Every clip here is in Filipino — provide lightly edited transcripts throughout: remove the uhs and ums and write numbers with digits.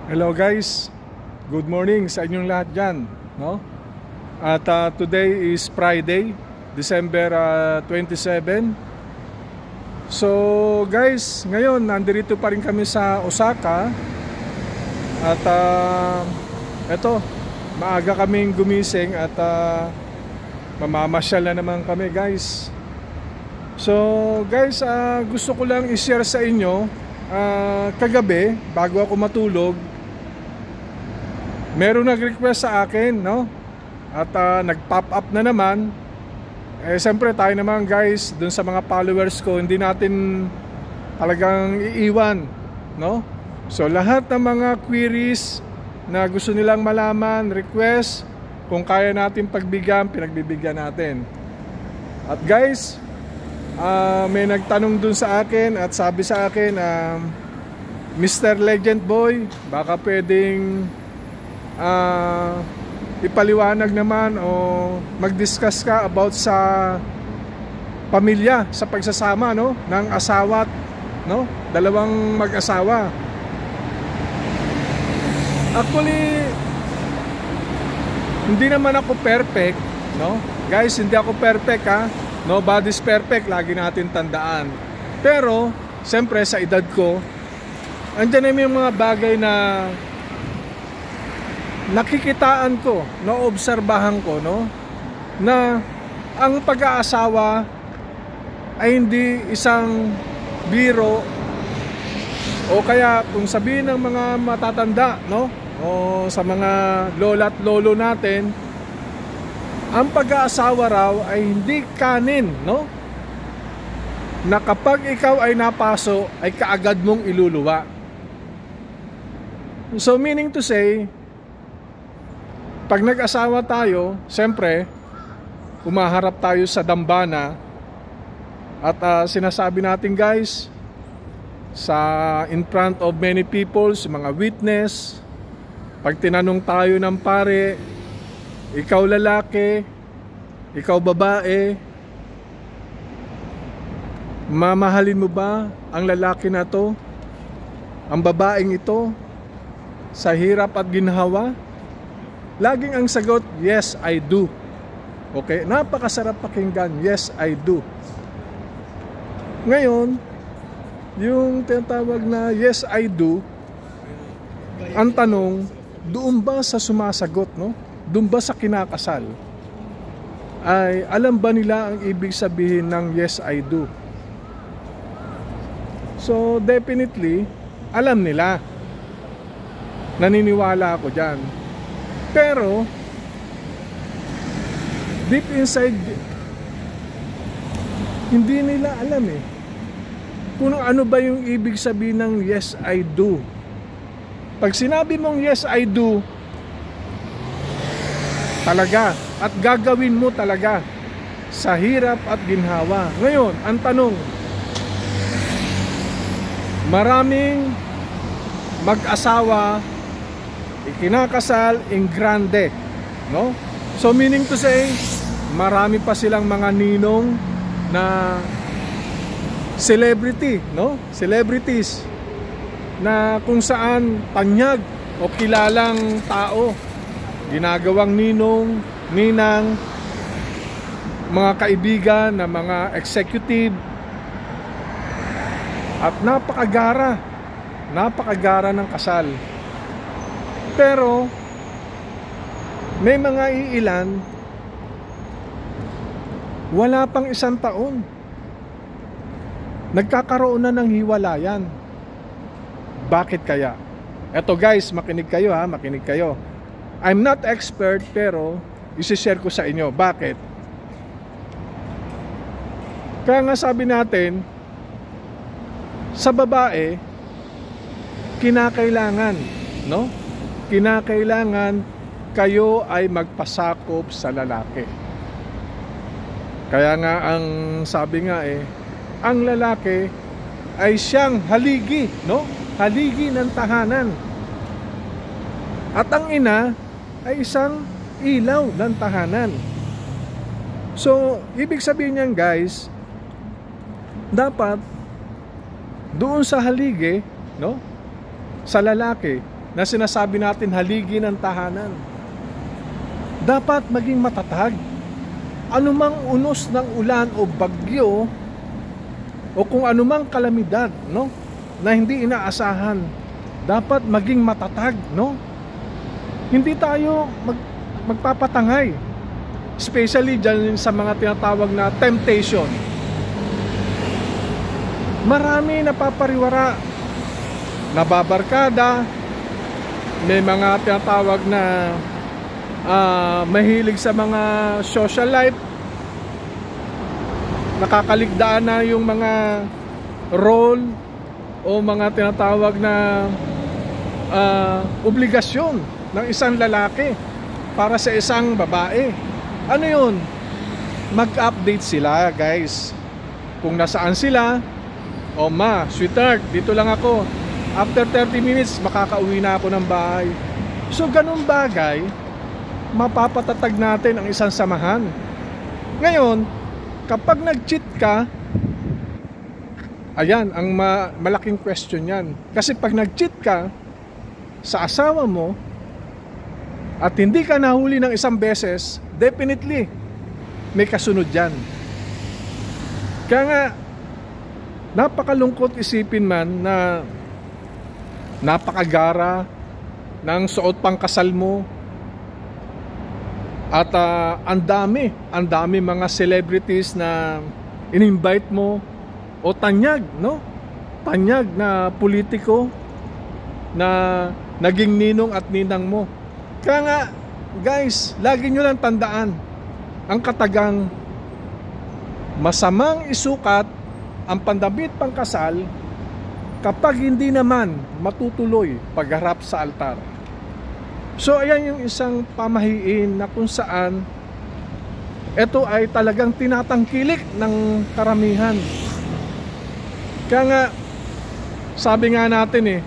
Hello guys, good morning sa inyong lahat dyan, no? At today is Friday, December 27. So guys, ngayon nandito pa rin kami sa Osaka. At eto, maaga kaming gumising at mamamasyal na naman kami guys. So guys, gusto ko lang i-share sa inyo, kagabi bago ako matulog, meron nag-request sa akin, no? At nag-pop up na naman. Siyempre tayo naman guys, dun sa mga followers ko, hindi natin talagang iiwan, no? So lahat ng mga queries na gusto nilang malaman, request, kung kaya natin pagbigyan, pinagbibigyan natin. At guys, may nagtanong dun sa akin at sabi sa akin, Mr. Legend Boy, baka pwedeng ipaliwanag naman o mag-discuss ka about sa pamilya, sa pagsasama, no, ng asawa, no, dalawang mag-asawa. Actually, hindi naman ako perfect, no? Guys, hindi ako perfect, ha. Nobody's perfect, lagi natin tandaan. Pero, siyempre sa edad ko, andyan na yung mga bagay na nakikitaan ko, naobserbahan ko, no, na ang pag-aasawa ay hindi isang biro, o kaya kung sabihin ng mga matatanda, no, o sa mga lola at lolo natin, ang pag-aasawa raw ay hindi kanin, no, na kapag ikaw ay napaso ay kaagad mong iluluwa. So meaning to say, pag nag-asawa tayo, siyempre, umaharap tayo sa dambana at sinasabi natin guys, in front of many people, sa mga witness, pag tinanong tayo ng pare, ikaw lalaki, ikaw babae, mamahalin mo ba ang lalaki na to, ang babaeng ito, sa hirap at ginhawa? Laging ang sagot, yes, I do. Okay? Napakasarap pakinggan, yes, I do. Ngayon, yung tinatawag na yes, I do, ang tanong, doon ba sa sumasagot, no? Doon ba sa kinakasal? Ay, alam ba nila ang ibig sabihin ng yes, I do? So, definitely, alam nila. Naniniwala ako dyan. Pero deep inside, hindi nila alam kung ano ba yung ibig sabihin ng yes I do. Pag sinabi mong yes I do talaga, at gagawin mo talaga sa hirap at ginhawa. Ngayon, ang tanong, maraming mag-asawa ikinakasal in grande, no? So meaning to say, marami pa silang mga ninong na celebrity, no? Celebrities na kung saan tanyag o kilalang tao, ginagawang ninong, ninang, mga kaibigan na mga executive, at napakagara ng kasal. Pero may mga iilan, wala pang 1 taon, nagkakaroon na ng hiwalayan. Bakit kaya? Eto guys, makinig kayo, makinig kayo. I'm not expert, pero isi-share ko sa inyo. Bakit? Kaya nga sabi natin, sa babae, kinakailangan, no? Kinakailangan kayo ay magpasakop sa lalaki. Kaya nga ang sabi nga ang lalaki ay siyang haligi, no? Haligi ng tahanan. At ang ina ay isang ilaw ng tahanan. So, ibig sabihin niyan guys, dapat doon sa haligi, no? Sa lalaki, na sinasabi natin haligi ng tahanan. Dapat maging matatag. Anumang unos ng ulan o bagyo o kung anumang kalamidad, no, na hindi inaasahan, dapat maging matatag, no? Hindi tayo magpapatangay, especially dyan sa mga tinatawag na temptation. Marami napapariwara, nababarkada, may mga tinatawag na mahilig sa mga social life, nakakaligdaan na yung mga role o mga tinatawag na obligasyon ng isang lalaki para sa isang babae. Ano yun? Mag-update sila, guys, kung nasaan sila. O ma, sweetheart, dito lang ako, after 30 minutes makakauwi na ako ng bahay. So ganun bagay, mapapatatag natin ang isang samahan. Ngayon, kapag nag-cheat ka, ayan, ang malaking question yan. Kasi pag nag-cheat ka sa asawa mo at hindi ka nahuli ng isang beses, definitely may kasunod yan. Kaya nga, napakalungkot isipin man na napakagara ng suot pang kasal mo. At ang dami mga celebrities na in-invite mo o tanyag, no? Tanyag na politiko na naging ninong at ninang mo. Kaya nga, guys, lagi nyo lang tandaan, ang katagang masamang isukat ang pandamit pangkasal kapag hindi naman matutuloy pagharap sa altar. So ayan yung isang pamahiin na kung saan ito ay talagang tinatangkilik ng karamihan. Kaya nga, sabi nga natin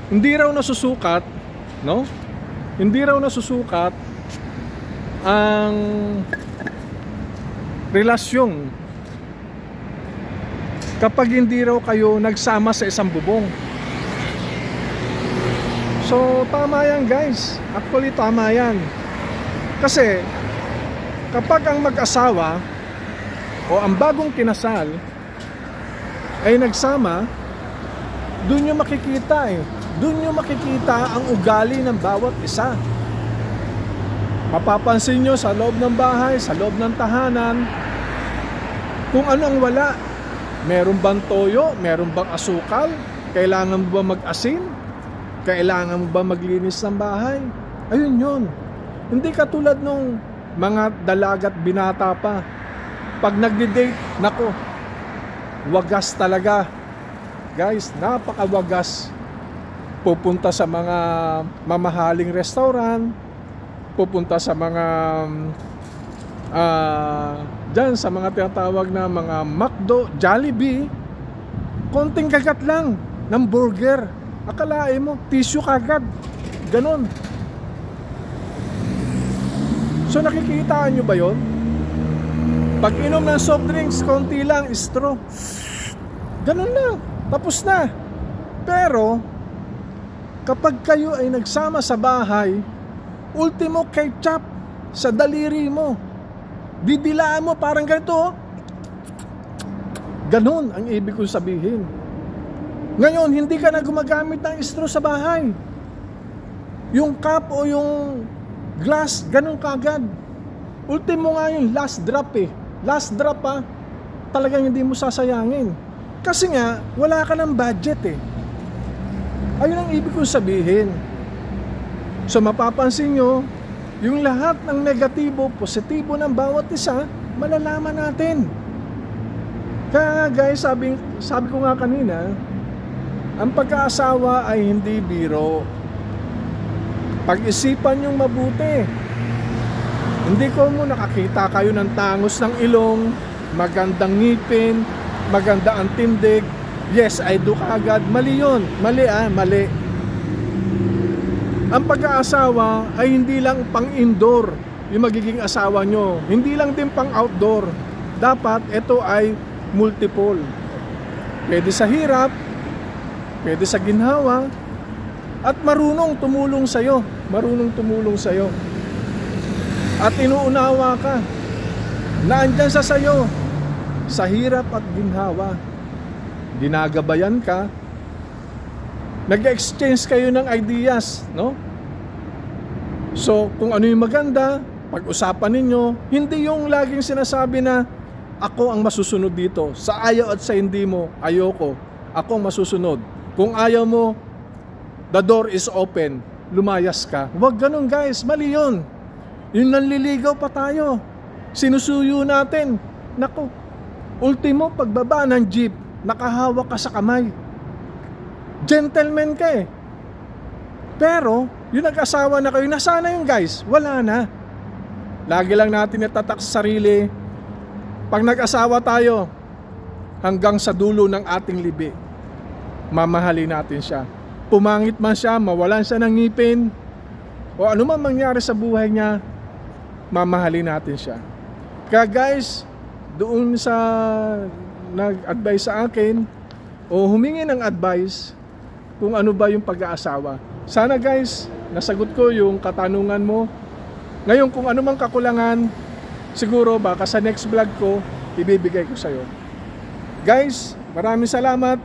hindi raw nasusukat, no? Hindi raw nasusukat ang relasyon kapag hindi raw kayo nagsama sa isang bubong. So tama yan, guys. Actually tama yan. Kasi kapag ang mag-asawa o ang bagong kinasal ay nagsama, doon nyo makikita doon nyo makikita ang ugali ng bawat isa. Mapapansin nyo sa loob ng bahay, sa loob ng tahanan, kung ano ang wala. Meron bang toyo? Meron bang asukal? Kailangan mo ba mag-asin? Kailangan mo ba maglinis ng bahay? Ayun yun. Hindi katulad nung mga dalagat binata pa. Pag nagdi-date, nako, wagas talaga. Guys, napakawagas. Pupunta sa mga mamahaling restaurant, pupunta sa mga dyan sa mga tinatawag na mga McDo, Jollibee, konting kagat lang ng burger. Akalain mo, tissue kagad. Ganon. So nakikita nyo ba yon? Pag inom ng soft drinks, konti lang, straw. Ganon lang, tapos na. Pero kapag kayo ay nagsama sa bahay, ultimo ketchup sa daliri mo, didilaan mo parang ganito. Ganon ang ibig kong sabihin. Ngayon, hindi ka na gumagamit ng straw sa bahay. Yung cup o yung glass, ganun kagad. Ultimo nga yung last drop Last drop talagang hindi mo sasayangin. Kasi nga, wala ka ng budget Ayun ang ibig kong sabihin. So mapapansin nyo, yung lahat ng negatibo, positibo ng bawat isa, malalaman natin. Kaya guys, sabi ko nga kanina, ang pag-aasawa ay hindi biro. Pag-isipan yung mabuti. Hindi ko mo nakakita kayo ng tangos ng ilong, magandang ngipin, maganda ang tindig. Yes, I do kagad. Mali yun. Mali mali. Ang pag-aasawa ay hindi lang pang-indoor yung magiging asawa nyo. Hindi lang din pang-outdoor. Dapat ito ay multiple. Pwede sa hirap, pwede sa ginhawa, at marunong tumulong sa'yo. Marunong tumulong sa'yo. At inuunawa ka na andyan sa sayo sa hirap at ginhawa. Dinagabayan ka. Nag-exchange kayo ng ideas, no? So, kung ano yung maganda, pag-usapan ninyo, hindi yung laging sinasabi na ako ang masusunod dito. Sa ayaw at sa hindi mo, ayoko. Ako ang masusunod. Kung ayaw mo, the door is open. Lumayas ka. Huwag ganun, guys. Mali yun. Yung nanliligaw pa tayo. Sinusuyo natin. Naku, ultimo, pagbaba ng jeep, nakahawak ka sa kamay. Gentleman ka eh. Pero, yung nag-asawa na kayo, nasana yun, guys? Wala na. Lagi lang natin natatak sa sarili. Pag nag-asawa tayo, hanggang sa dulo ng ating libi, mamahalin natin siya. Pumangit man siya, mawalan siya ng ngipin, o ano man mangyari sa buhay niya, mamahalin natin siya. Kaya guys, doon sa nag-advise sa akin o humingi ng advice kung ano ba yung pag-aasawa. Sana guys, nasagot ko yung katanungan mo. Ngayon kung ano mang kakulangan, siguro baka sa next vlog ko, ibibigay ko sa'yo. Guys, maraming salamat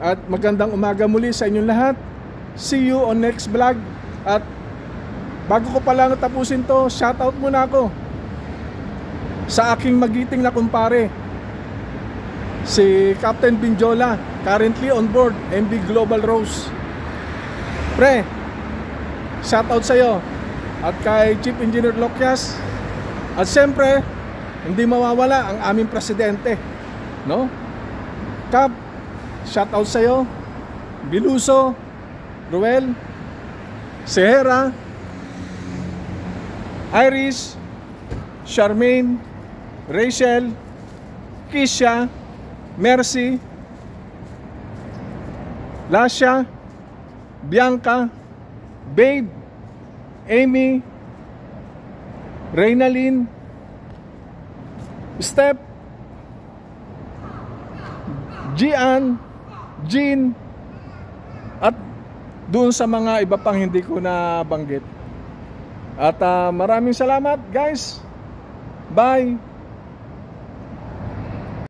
at magandang umaga muli sa inyong lahat. See you on next vlog. At bago ko pa lang tapusin to, shoutout muna ako sa aking magiting na kumpare, si Captain Binjola, currently on board MV Global Rose. Pre, shoutout sa'yo. At kay Chief Engineer Lokyas. At siyempre, hindi mawawala ang aming presidente, no? Cap, shoutout sa'yo. Biluso, Ruel, Sehera, Iris, Charmaine, Rachel, Kisha, Mercy, Lasha, Bianca, Babe, Amy, Reynalyn, Steph, Gian, Jean, at doon sa mga iba pang hindi ko na banggit. At maraming salamat guys. Bye.